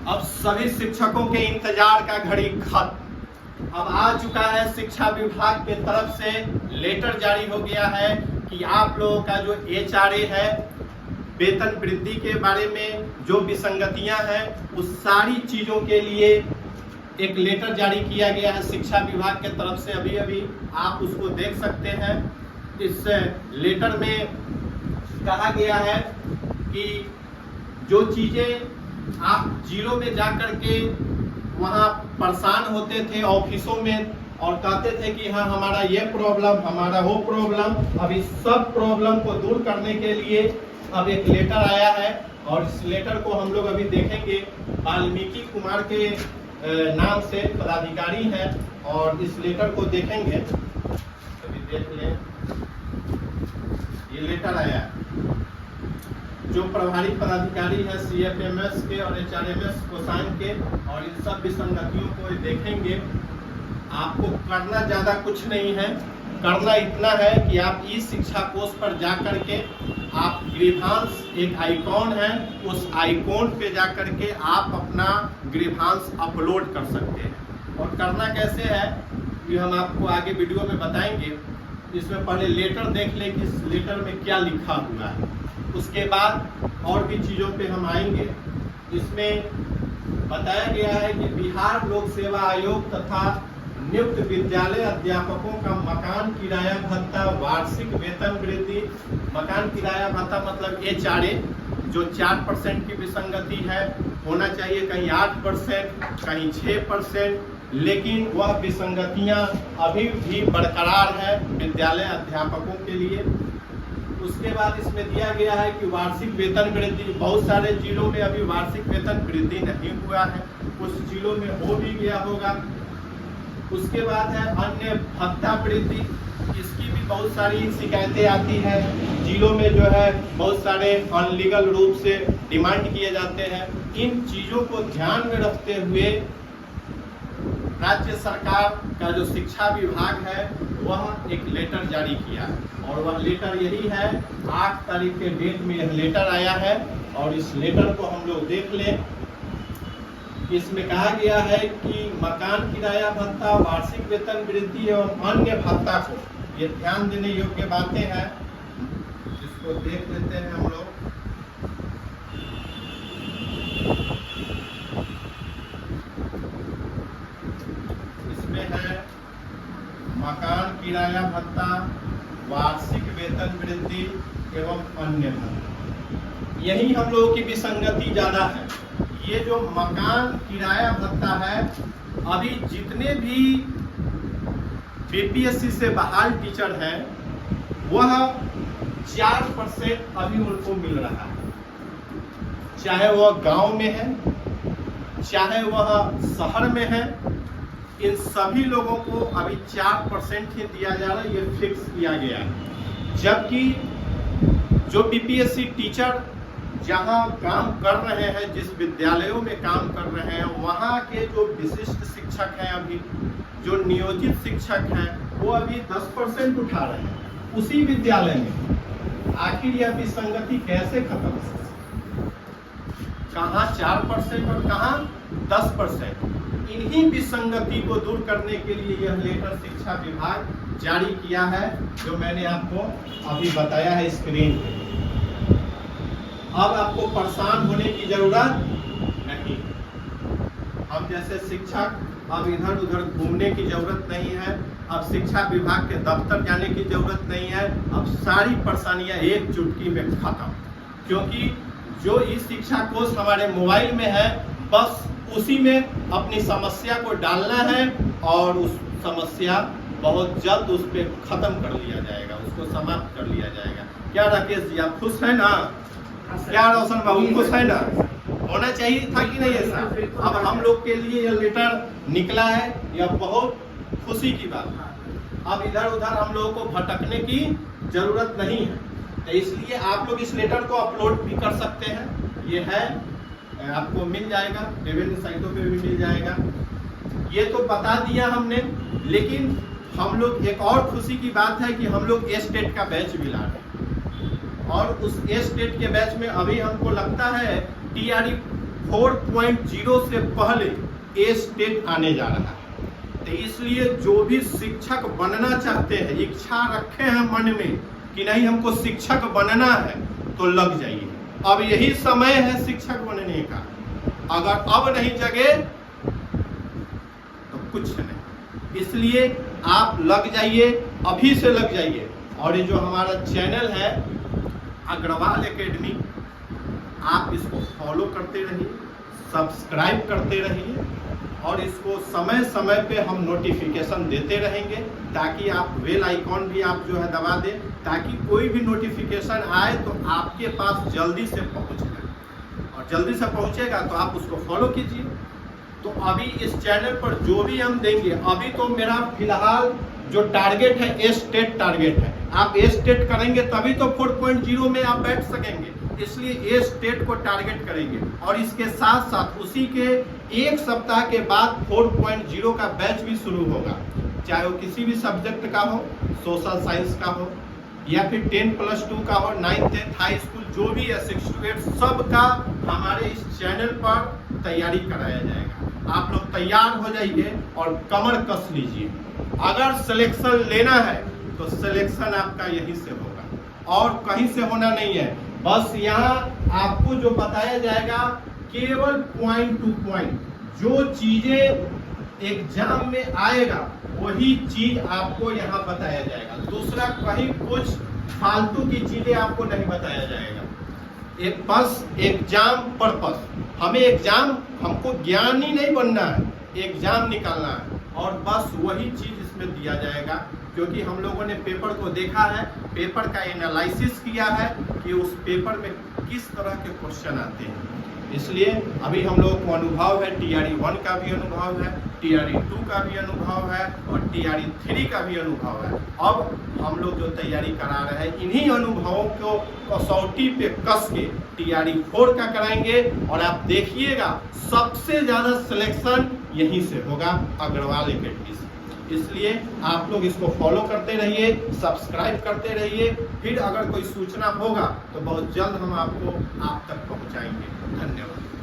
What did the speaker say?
अब सभी शिक्षकों के इंतजार का घड़ी खत्म। अब आ चुका है शिक्षा विभाग की तरफ से लेटर जारी हो गया है कि आप लोगों का जो HRA है, वेतन वृद्धि के बारे में जो विसंगतियां हैं उस सारी चीजों के लिए एक लेटर जारी किया गया है शिक्षा विभाग के तरफ से। अभी अभी आप उसको देख सकते हैं। इस लेटर में कहा गया है कि जो चीजें आप जीरो में जाकर के वहाँ परेशान होते थे ऑफिसों में और कहते थे कि हाँ हमारा ये प्रॉब्लम, हमारा वो प्रॉब्लम, अब इस सब प्रॉब्लम को दूर करने के लिए अब एक लेटर आया है और इस लेटर को हम लोग अभी देखेंगे। वाल्मीकि कुमार के नाम से पदाधिकारी हैं और इस लेटर को देखेंगे। अभी देख लें, ये लेटर आया है। जो प्रभारी पदाधिकारी है CFMS के और HRMS कोषांग के, और इन सब विसंगतियों को देखेंगे। आपको करना ज्यादा कुछ नहीं है, करना इतना है कि आप ई शिक्षा कोष पर जा करके आप ग्रीवांस, एक आइकॉन है, उस आइकॉन पे जा करके आप अपना ग्रीवांस अपलोड कर सकते हैं। और करना कैसे है ये हम आपको आगे वीडियो में बताएंगे। इसमें पहले लेटर देख लें कि इस लेटर में क्या लिखा हुआ है, उसके बाद और भी चीज़ों पे हम आएंगे। इसमें बताया गया है कि बिहार लोक सेवा आयोग तथा नियुक्त विद्यालय अध्यापकों का मकान किराया भत्ता, वार्षिक वेतन वृद्धि, मकान किराया भत्ता मतलब HRA जो 4% की विसंगति है, होना चाहिए कहीं 8%, कहीं 6%, लेकिन वह विसंगतियां अभी भी बरकरार है विद्यालय अध्यापकों के लिए। उसके बाद इसमें दिया गया है कि वार्षिक वेतन वृद्धि, बहुत सारे जिलों में अभी वार्षिक वेतन वृद्धि नहीं हुआ है, कुछ जिलों में हो भी गया होगा। उसके बाद है अन्य भत्ता वृद्धि, इसकी भी बहुत सारी शिकायतें आती है। जिलों में जो है बहुत सारे अनलीगल रूप से डिमांड किए जाते हैं। इन चीज़ों को ध्यान में रखते हुए राज्य सरकार का जो शिक्षा विभाग है वह एक लेटर जारी किया और वह लेटर यही है। 8 तारीख के डेट में यह लेटर आया है और इस लेटर को हम लोग देख लें। इसमें कहा गया है कि मकान किराया भत्ता, वार्षिक वेतन वृद्धि एवं अन्य भत्ता को, ये ध्यान देने योग्य बातें हैं, इसको देख लेते हैं हम लोग। इसमें है मकान किराया भत्ता, वार्षिक वेतन वृद्धि एवं अन्य भत्ता, यही हम लोगों की विसंगति ज्यादा है। ये जो मकान किराया भत्ता है, अभी जितने भी BPSC से बहाल टीचर हैं वह 4% अभी उनको मिल रहा है, चाहे वह गांव में है चाहे वह शहर में है। इन सभी लोगों को अभी 4% ही दिया जा रहा है, ये फिक्स किया गया है। जबकि जो BPSC टीचर जहां काम कर रहे हैं, जिस विद्यालयों में काम कर रहे हैं, वहां के जो विशिष्ट शिक्षक हैं, अभी जो नियोजित शिक्षक हैं, वो अभी 10% उठा रहे हैं उसी विद्यालय में। आखिर यह विसंगति कैसे खत्म हो? कहाँ 4% और कहाँ 10%? इन्हीं विसंगति को दूर करने के लिए यह लेटर शिक्षा विभाग जारी किया है, जो मैंने आपको अभी बताया है स्क्रीन पे। अब आपको परेशान होने की जरूरत नहीं। हम जैसे शिक्षक अब इधर उधर घूमने की जरूरत नहीं है, अब शिक्षा विभाग के दफ्तर जाने की जरूरत नहीं है। अब सारी परेशानियां एक चुटकी में खत्म, क्योंकि जो ई शिक्षा कोष हमारे मोबाइल में है, बस उसी में अपनी समस्या को डालना है और उस समस्या बहुत जल्द उस पर खत्म कर लिया जाएगा, उसको समाप्त कर लिया जाएगा। क्या राकेश जी आप खुश हैं ना? क्या रोशन बाबू खुश है ना? होना चाहिए था कि नहीं ऐसा? अब हम लोग के लिए यह लेटर निकला है, यह बहुत खुशी की बात है। अब इधर उधर हम लोगों को भटकने की जरूरत नहीं है, तो इसलिए आप लोग इस लेटर को अपलोड भी कर सकते हैं। ये है, आपको मिल जाएगा, विभिन्न साइटों पे भी मिल जाएगा। ये तो बता दिया हमने, लेकिन हम लोग एक और खुशी की बात है कि हम लोग स्टेट का बैच भी ला रहे हैं और उस स्टेट के बैच में अभी हमको लगता है TRE 4.0 से पहले ए स्टेट आने जा रहा है। तो इसलिए जो भी शिक्षक बनना चाहते हैं, इच्छा रखे हैं मन में कि नहीं हमको शिक्षक बनना है, तो लग जाइए। अब यही समय है शिक्षक बनने का। अगर अब नहीं जगे तो कुछ नहीं। इसलिए आप लग जाइए, अभी से लग जाइए। और ये जो हमारा चैनल है अग्रवाल एकेडमी, आप इसको फॉलो करते रहिए, सब्सक्राइब करते रहिए और इसको समय समय पे हम नोटिफिकेशन देते रहेंगे, ताकि आप बेल आइकॉन भी आप जो है दबा दें, ताकि कोई भी नोटिफिकेशन आए तो आपके पास जल्दी से पहुंच जाए। और जल्दी से पहुंचेगा तो आप उसको फॉलो कीजिए। तो अभी इस चैनल पर जो भी हम देंगे, अभी तो मेरा फिलहाल जो टारगेट है ए स्टेट टारगेट है। आप ए स्टेट करेंगे तभी तो 4.0 में आप बैठ सकेंगे, इसलिए ए स्टेट को टारगेट करेंगे। और इसके साथ साथ उसी के एक सप्ताह के बाद 4.0 का बैच भी शुरू होगा, चाहे वो किसी भी सब्जेक्ट का हो, सोशल साइंस का हो या फिर 10+2 का हो, 9th 10th हाई स्कूल जो भी है 6 to 8 सब का हमारे इस चैनल पर तैयारी कराया जाएगा। आप लोग तैयार हो जाइए और कमर कस लीजिए। अगर सिलेक्शन लेना है तो सिलेक्शन आपका यहीं से होगा और कहीं से होना नहीं है। बस यहाँ आपको जो बताया जाएगा केवल पॉइंट टू पॉइंट, जो चीजें एग्जाम में आएगा वही चीज आपको यहाँ बताया जाएगा। दूसरा कहीं कुछ फालतू की चीजें आपको नहीं बताया जाएगा। एक बस एग्जाम पर्पस, हमें एग्जाम, हमको ज्ञानी नहीं बनना है, एग्जाम निकालना है और बस वही चीज इसमें दिया जाएगा। क्योंकि हम लोगों ने पेपर को देखा है, पेपर का एनालिसिस किया है कि उस पेपर में किस तरह के क्वेश्चन आते हैं। इसलिए अभी हम लोगों को अनुभव है, TRE 1 का भी अनुभव है, TRE 2 का भी अनुभव है और TRE 3 का भी अनुभव है। अब हम लोग जो तैयारी करा रहे हैं इन्हीं अनुभवों को कसौटी पे कस के TRE 4 का कराएंगे और आप देखिएगा सबसे ज्यादा सिलेक्शन यहीं से होगा, अग्रवाल एकेडमी से। इसलिए आप लोग इसको फॉलो करते रहिए, सब्सक्राइब करते रहिए। फिर अगर कोई सूचना होगा तो बहुत जल्द हम आपको आप तक पहुंचाएंगे। धन्यवाद।